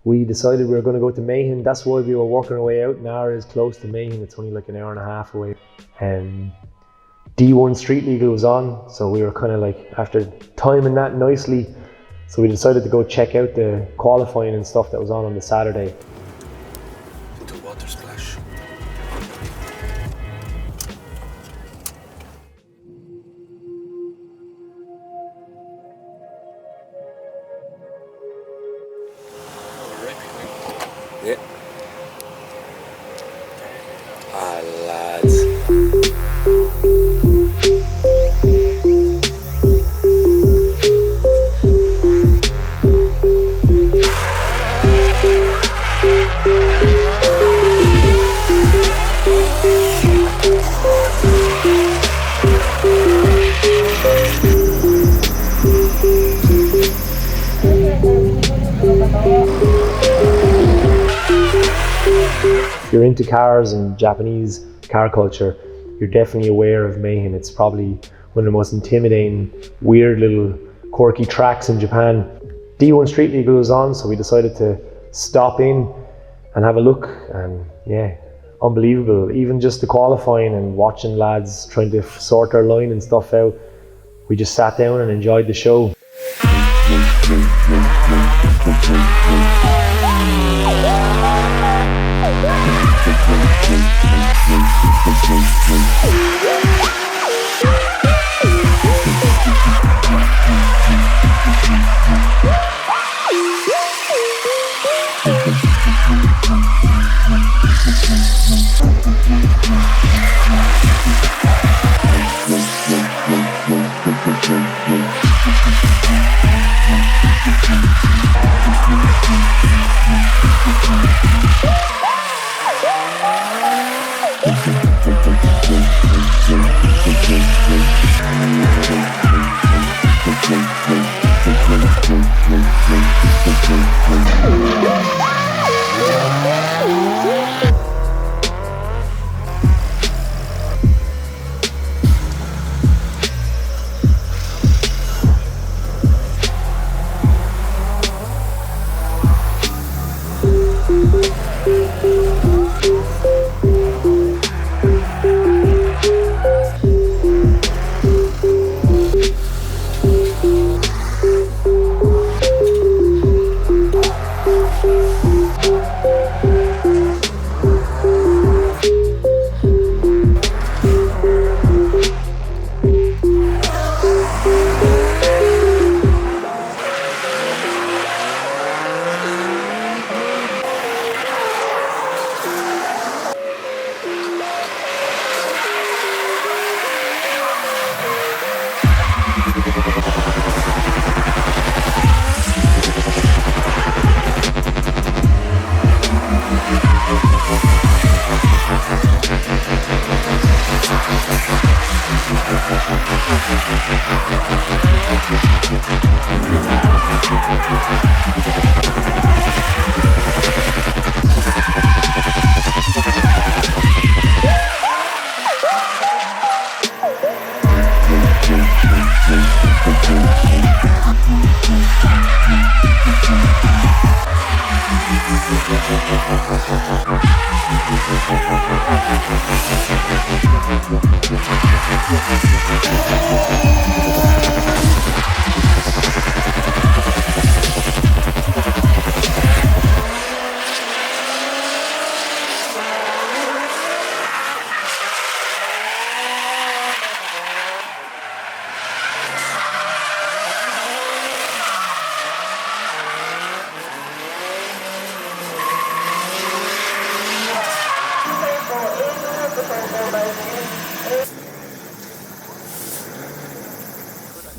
we decided we were going to go to Meihan. That's why we were working our way out. Nara is close to Meihan. It's only like an hour and a half away. D1 Street Legal was on, so we were kind of like, after timing that nicely, so we decided to go check out the qualifying and stuff that was on the Saturday. Into water splash. Yeah. Ah, lads. If you're into cars and Japanese car culture, you're definitely aware of Meihan. It's probably one of the most intimidating, weird little quirky tracks in Japan. D1 Street Legal was on, so we decided to stop in and have a look, and yeah, unbelievable. Even just the qualifying and watching lads trying to sort their line and stuff out, we just sat down and enjoyed the show.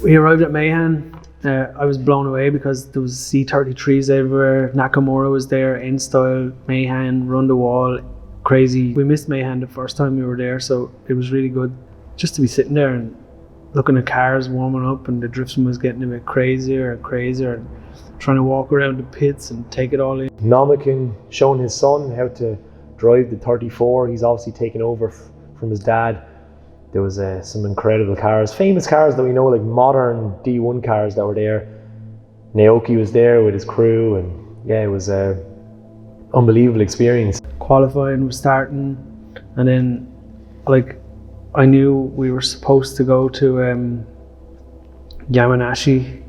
We arrived at Meihan. I was blown away because there was C33s everywhere. Nakamura was there, N-Style, Meihan, Run the Wall, crazy. We missed Meihan the first time we were there, so it was really good just to be sitting there and looking at cars warming up, and the drifting was getting a bit crazier and crazier, and trying to walk around the pits and take it all in. Namakin showing his son how to drive the 34. He's obviously taken over from his dad. There was some incredible cars, famous cars that we know, like modern D1 cars that were there. Naoki was there with his crew, and yeah, it was a unbelievable experience. Qualifying was starting, and then like I knew we were supposed to go to Yamanashi,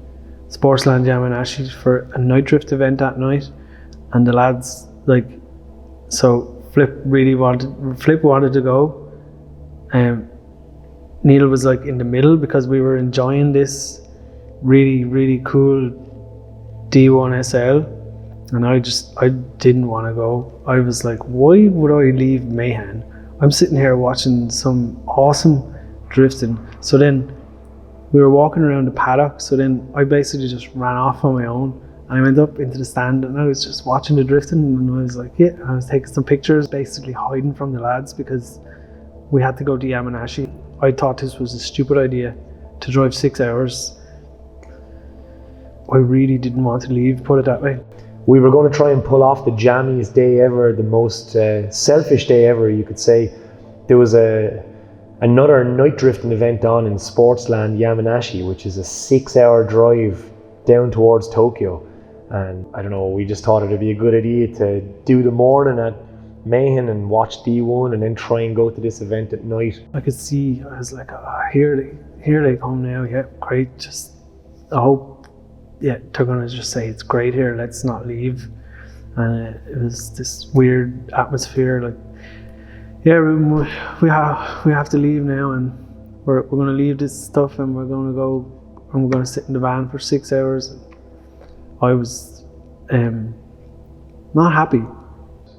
Sportsland Yamanashi, for a night drift event that night, and the lads so Flip wanted to go. Neil was in the middle because we were enjoying this really, really cool D1 SL, and I didn't want to go. I was like, why would I leave Meihan? I'm sitting here watching some awesome drifting. So then we were walking around the paddock, so then I basically just ran off on my own, and I went up into the stand and I was just watching the drifting, and I was like, I was taking some pictures, basically hiding from the lads because we had to go to Yamanashi. I thought this was a stupid idea to drive 6 hours. I really didn't want to leave, put it that way. We were going to try and pull off the jammiest day ever, the most selfish day ever, you could say. There was another night drifting event on in Sportsland Yamanashi, which is a 6-hour drive down towards Tokyo. And I don't know, we just thought it'd be a good idea to do the morning at Meihan and watch D1 and then try and go to this event at night. I could see, I was like, here they come now, yeah, great. Just, I hope, they're gonna just say it's great here, let's not leave. And it was this weird atmosphere, we have to leave now, and we're gonna leave this stuff, and we're gonna sit in the van for 6 hours. I was not happy.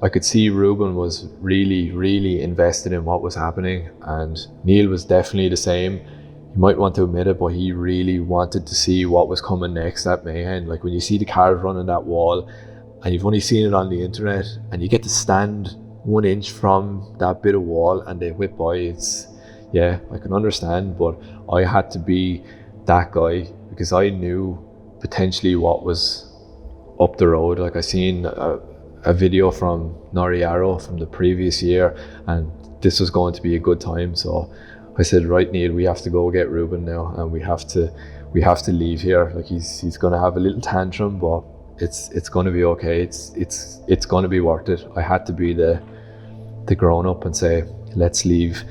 I could see Ruben was really, really invested in what was happening, and Neil was definitely the same. You might want to admit it, but he really wanted to see what was coming next at Meihan. When you see the cars running that wall, and you've only seen it on the internet, and you get to stand 1 inch from that bit of wall and they whip by, I can understand, but I had to be that guy because I knew potentially what was up the road. I seen a video from Noriaro from the previous year, and this was going to be a good time. So I said, right, Neil, we have to go get Ruben now, and we have to leave here. He's going to have a little tantrum, but it's going to be okay. It's going to be worth it. I had to be the grown up and say, let's leave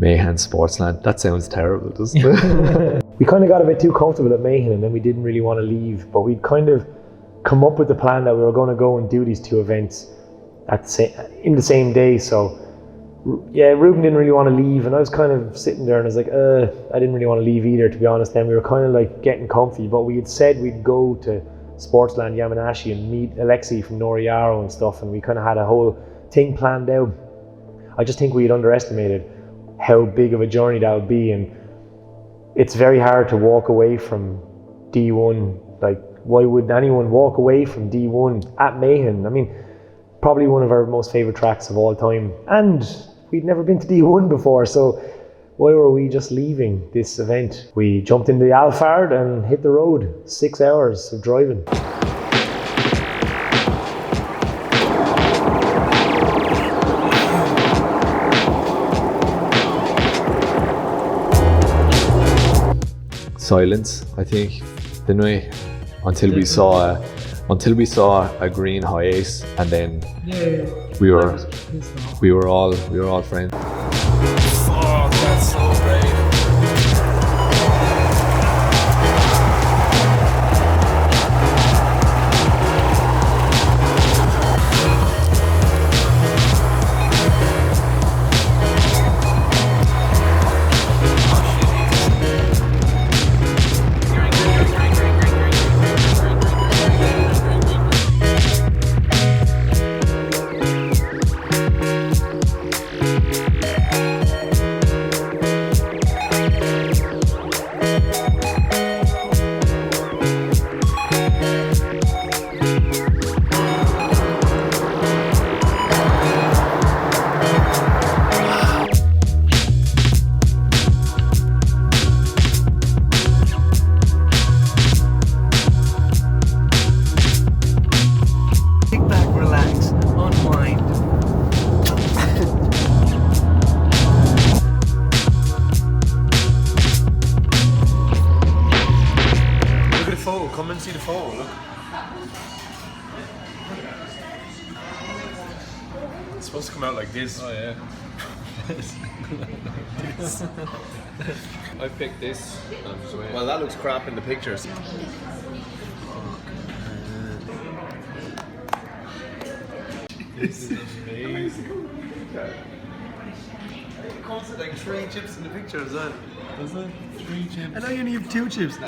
Meihan Sportsland. That sounds terrible, doesn't it? We kind of got a bit too comfortable at Meihan, and then we didn't really want to leave, but we'd kind of come up with the plan that we were going to go and do these two events in the same day. So yeah, Ruben didn't really want to leave, and I was kind of sitting there and I was like, I didn't really want to leave either, to be honest. Then we were kind of getting comfy, but we had said we'd go to Sportsland Yamanashi and meet Alexi from Noriaro and stuff, and we kind of had a whole thing planned out. I just think we had underestimated how big of a journey that would be, and it's very hard to walk away from D1. Why would anyone walk away from D1 at Meihan? I mean, probably one of our most favourite tracks of all time, and we'd never been to D1 before, so why were we just leaving this event? We jumped into the Alphard and hit the road. 6 hours of driving. Silence, I think, didn't we? Until we saw a green high ace, and then we were all friends. Fuck, that's so great. Come and see the photo, look. supposed to come out like this. Oh yeah. I picked this. Well, that looks crap in the pictures. This is amazing. It comes with like 3 chips in the picture as well. Does it? 3 chips. I know you only have 2 chips now.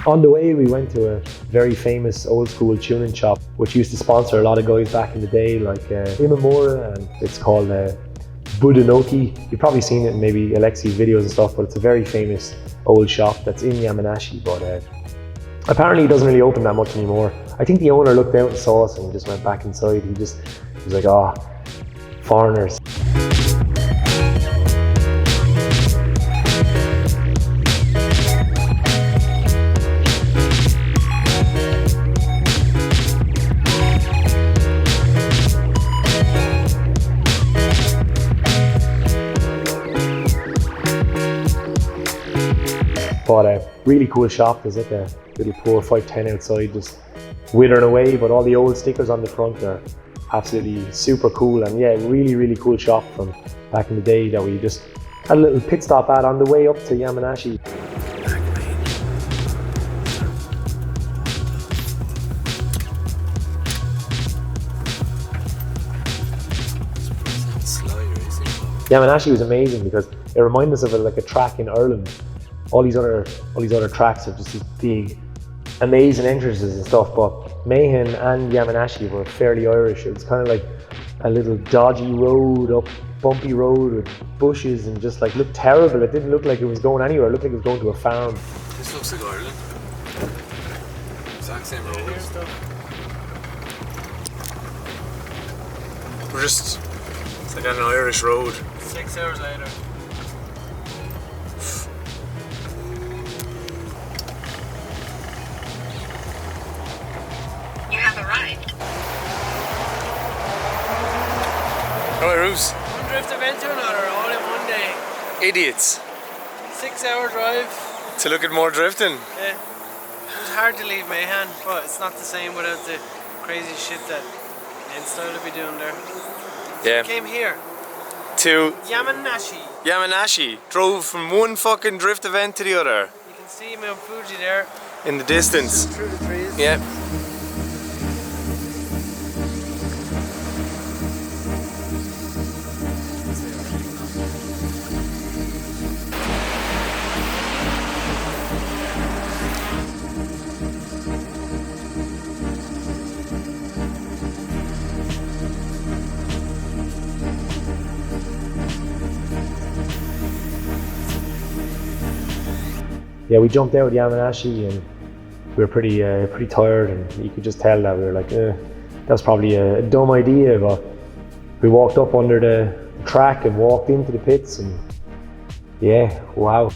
On the way, we went to a very famous old school tuning shop, which used to sponsor a lot of guys back in the day, like Imamura, and it's called Budenoki. You've probably seen it in maybe Alexi's videos and stuff, but it's a very famous old shop that's in Yamanashi, but apparently it doesn't really open that much anymore. I think the owner looked out and saw us and just went back inside. He was like, oh, foreigners. But a really cool shop. There's like a little poor 510 outside just withering away, but all the old stickers on the front are absolutely super cool. And yeah, really cool shop from back in the day that we just had a little pit stop at on the way up to Yamanashi. Yamanashi was amazing because it reminded us of like a track in Ireland. All these other tracks have just these big, amazing entrances and stuff, but Meihan and Yamanashi were fairly Irish. It was kind of like a little dodgy road, up bumpy road with bushes, and just like looked terrible. It didn't look like it was going anywhere. It looked like it was going to a farm. This looks like Ireland. Exact same road. We're just, it's like on an Irish road. 6 hours later. You have arrived. Hello, Roos. One drift event to another, all in one day. Idiots. 6 hour drive. To look at more drifting. Yeah. It was hard to leave Meihan, but it's not the same without the crazy shit that N-Style will be doing there. Yeah. Came here. To Yamanashi. Yamanashi. Drove from one fucking drift event to the other. You can see Mount Fuji there. In the distance. Through the trees. Yeah. Yeah, we jumped out at Yamanashi and we were pretty tired, and you could just tell that we were like, that was probably a dumb idea, but we walked up under the track and walked into the pits, and yeah, wow.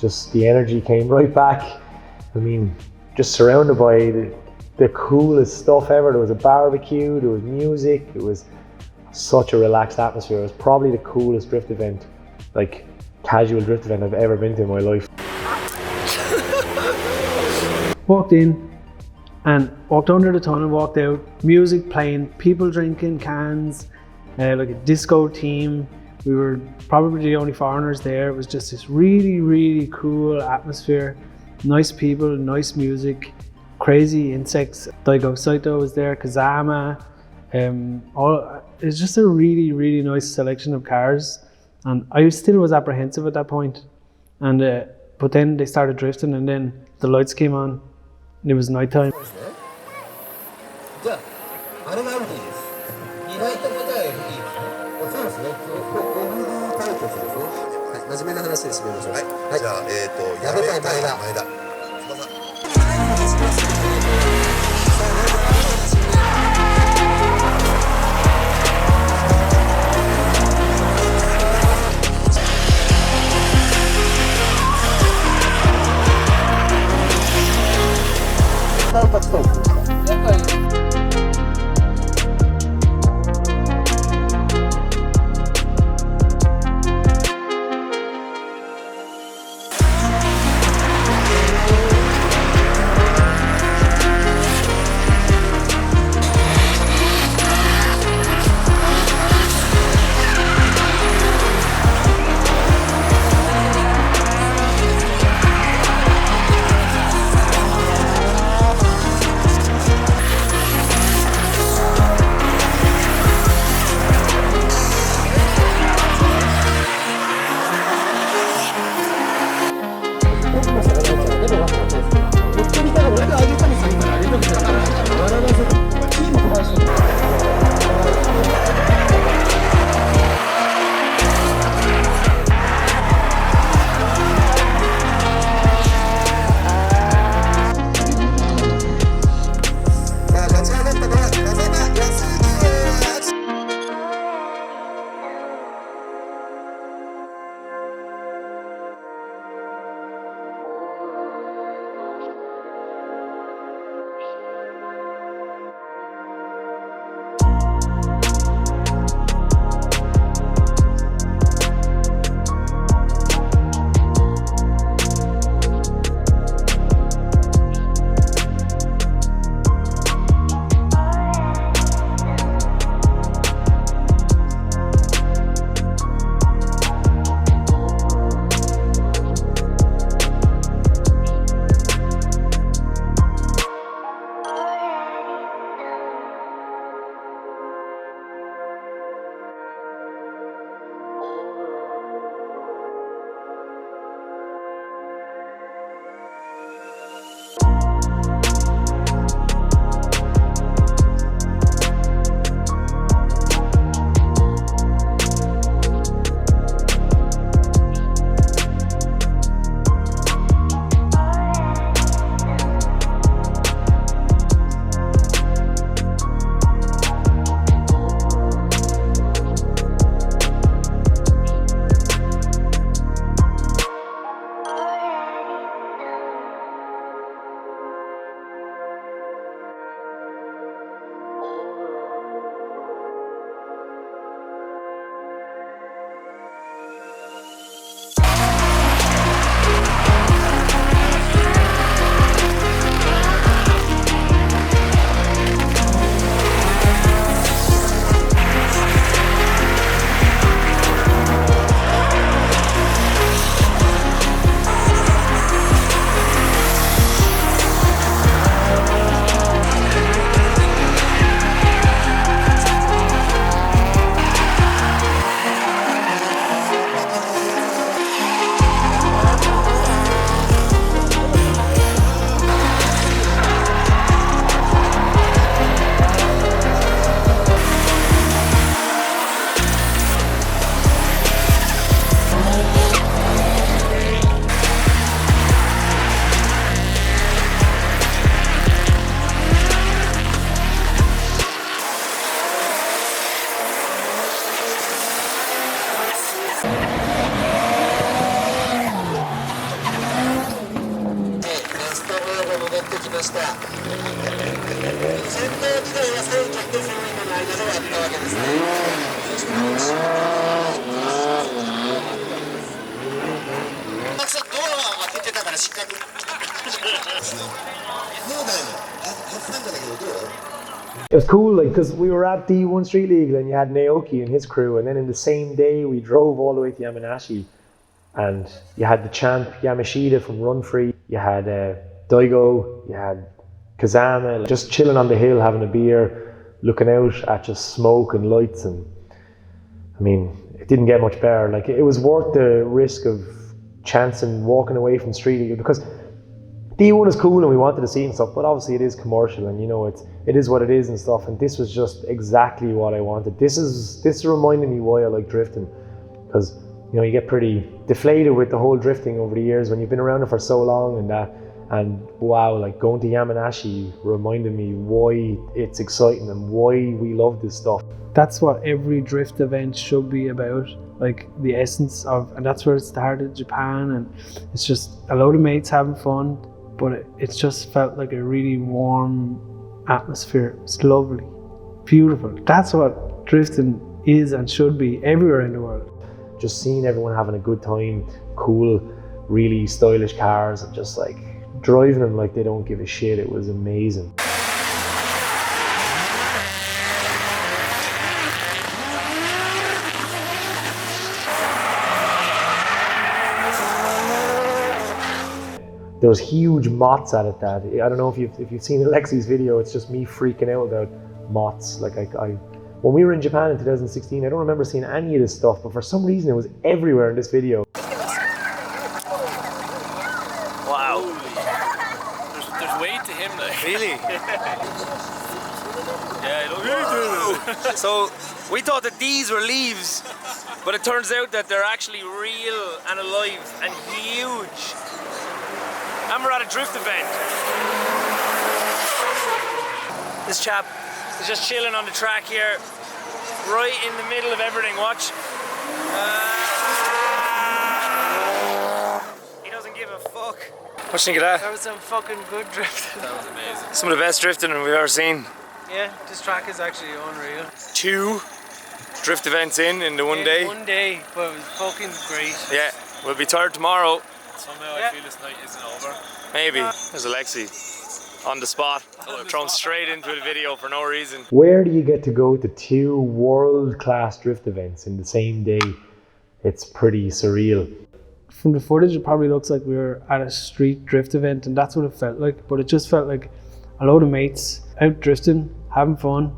just the energy came right back. I mean, just surrounded by the coolest stuff ever. There was a barbecue, there was music, it was such a relaxed atmosphere. It was probably the coolest drift event, like casual drift event I've ever been to in my life. Walked in and walked under the tunnel, walked out, music playing, people drinking cans, like a disco team. We were probably the only foreigners there. It was just this really, really cool atmosphere. Nice people, nice music, crazy insects. Daigo Saito was there, Kazama. It's just a really, really nice selection of cars. And I still was apprehensive at that point. And but then they started drifting, and then the lights came on. And it was nighttime. じゃあ、あれがあるといいです。意外と答え FD。そうですね。FD 対決ですね。はい、真面目な話で締めましょう。はい。じゃあ、矢部対前田。単発トークですか。It was cool, like, because we were at D1 Street League and you had Naoki and his crew, and then in the same day we drove all the way to Yamanashi, and you had the champ Yamashita from Run Free, you had Daigo, you had Kazama, just chilling on the hill having a beer, looking out at just smoke and lights, and I mean, it didn't get much better. Like, it was worth the risk of chancing walking away from Street League, because D1 is cool and we wanted to see and stuff, but obviously it is commercial and you know it is what it is and stuff, and this was just exactly what I wanted. This reminded me why I like drifting, because you know you get pretty deflated with the whole drifting over the years when you've been around it for so long and that, and wow, like going to Yamanashi reminded me why it's exciting and why we love this stuff. That's what every drift event should be about, like the essence of, and that's where it started, Japan, and it's just a load of mates having fun, but it's just felt like a really warm atmosphere. It's lovely, beautiful. That's what drifting is and should be everywhere in the world. Just seeing everyone having a good time, cool, really stylish cars, and just like driving them like they don't give a shit. It was amazing. There was huge moths at it. That I don't know if you've seen Alexi's video. It's just me freaking out about moths. Like when we were in Japan in 2016, I don't remember seeing any of this stuff, but for some reason it was everywhere in this video. Wow. There's weight to him, like. Really? Yeah. So we thought that these were leaves, but it turns out that they're actually real and alive and huge. And we're at a drift event. This chap is just chilling on the track here, right in the middle of everything. Watch. He doesn't give a fuck. What do you think of that? That was some fucking good drift. That was amazing. Some of the best drifting we've ever seen. Yeah, this track is actually unreal. 2 drift events in the one day. One day, but it was fucking great. Yeah, we'll be tired tomorrow. Somehow I feel this night isn't over. Maybe. There's Alexi on the spot. Thrown straight into the video for no reason. Where do you get to go to 2 world-class drift events in the same day? It's pretty surreal. From the footage, it probably looks like we were at a street drift event, and that's what it felt like. But it just felt like a load of mates out drifting, having fun,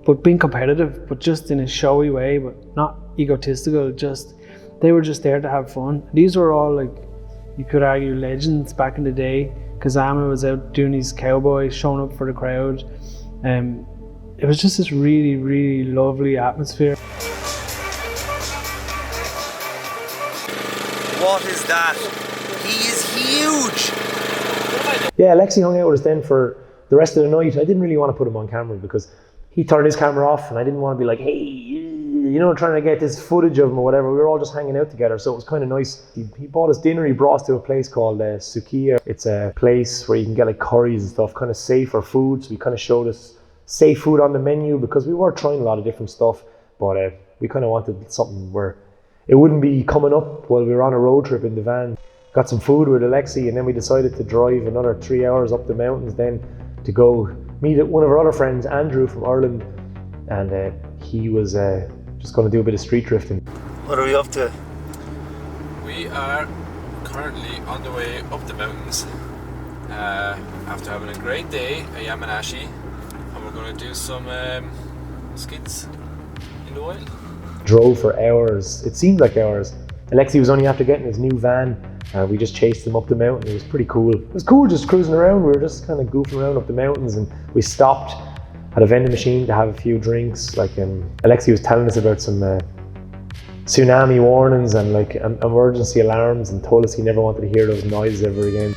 but being competitive, but just in a showy way, but not egotistical. Just they were just there to have fun. These were all, like, you could argue, legends back in the day. Kazama was out doing his cowboy, showing up for the crowd. It was just this really, really lovely atmosphere. What is that? He is huge! Yeah, Alexi hung out with us then for the rest of the night. I didn't really want to put him on camera because he turned his camera off and I didn't want to be like, hey, you know, trying to get this footage of him or whatever. We were all just hanging out together, so it was kind of nice. He bought us dinner. He brought us to a place called Sukiya. It's a place where you can get like curries and stuff, kind of safer food. So he kind of showed us safe food on the menu because we were trying a lot of different stuff, but we kind of wanted something where it wouldn't be coming up while we were on a road trip in the van. Got some food with Alexi, and then we decided to drive another 3 hours up the mountains then to go meet one of our other friends, Andrew from Ireland, and he was just going to do a bit of street drifting. What are we up to? We are currently on the way up the mountains after having a great day at Yamanashi, and we're going to do some skids in the wild. Drove for hours. It seemed like hours. Alexi was only after getting his new van. We just chased him up the mountain. It was pretty cool. It was cool just cruising around. We were just kind of goofing around up the mountains, and we stopped at a vending machine to have a few drinks. Like Alexi was telling us about some tsunami warnings and like emergency alarms, and told us he never wanted to hear those noises ever again.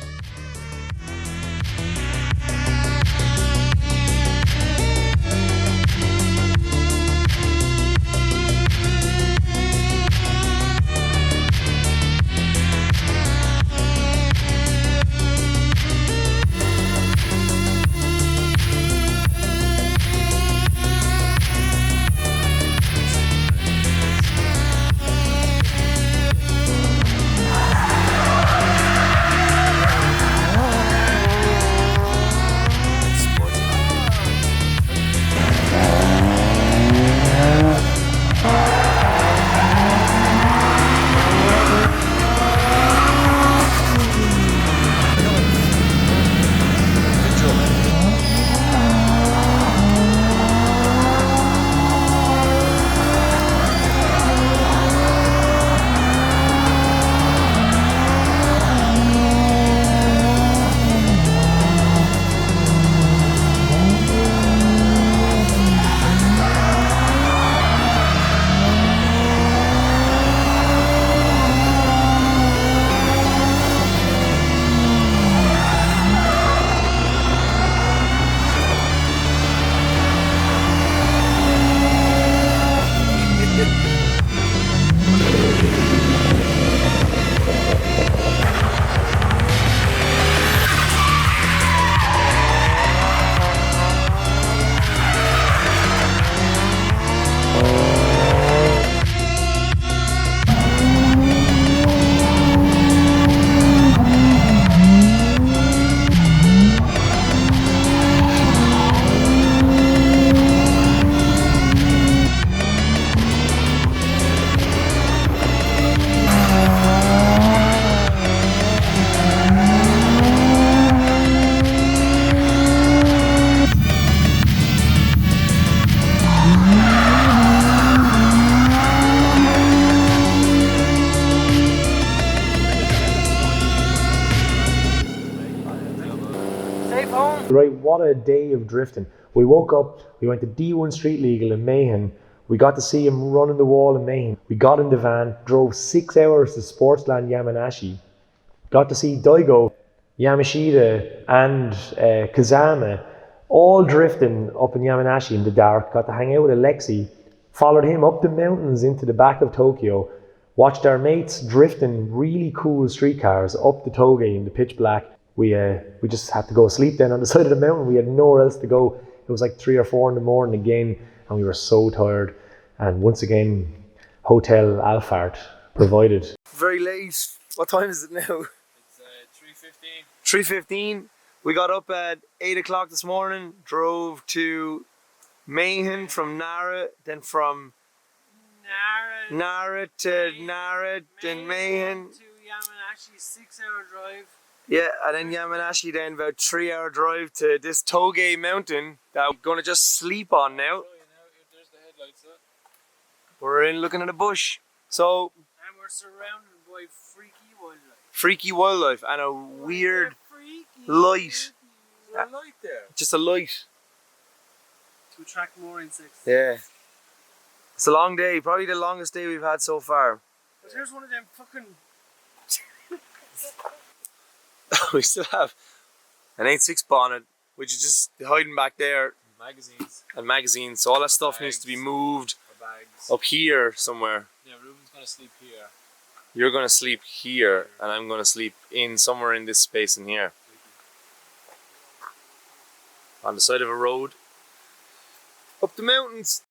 what a day of drifting. We woke up, we went to D1 Street Legal in Meihan. We got to see him running the wall in Meihan. We got in the van, drove 6 hours to Sportsland Yamanashi. Got to see Daigo, Yamashita and Kazama all drifting up in Yamanashi in the dark. Got to hang out with Alexi. Followed him up the mountains into the back of Tokyo. Watched our mates drifting really cool streetcars up the Touge in the pitch black. We just had to go sleep then on the side of the mountain. We had nowhere else to go. It was like 3 or 4 in the morning again, and we were so tired. And once again, Hotel Alphard provided. Very late. What time is it now? It's 3:15. 3:15. We got up at 8 o'clock this morning, drove to Meihan from Nara, then from Nara to then Meihan. To Yamanashi, 6-hour drive. Yeah, and then Yamanashi, then about 3-hour drive to this Touge mountain that we're gonna just sleep on now. There's the headlights. We're in looking at a bush. So, And we're surrounded by freaky wildlife. freaky wildlife and a weird light. There's a light there. Just a light. To attract more insects. Yeah. It's a long day, probably the longest day we've had so far. But here's one of them fucking... We still have an 8.6 bonnet, which is just hiding back there, Magazines. and magazines. So all that stuff needs to be moved Or bags. up here somewhere. Yeah, Ruben's gonna sleep here. You're gonna sleep here, and I'm gonna sleep in somewhere in this space in here. On the side of a road. Up the mountains.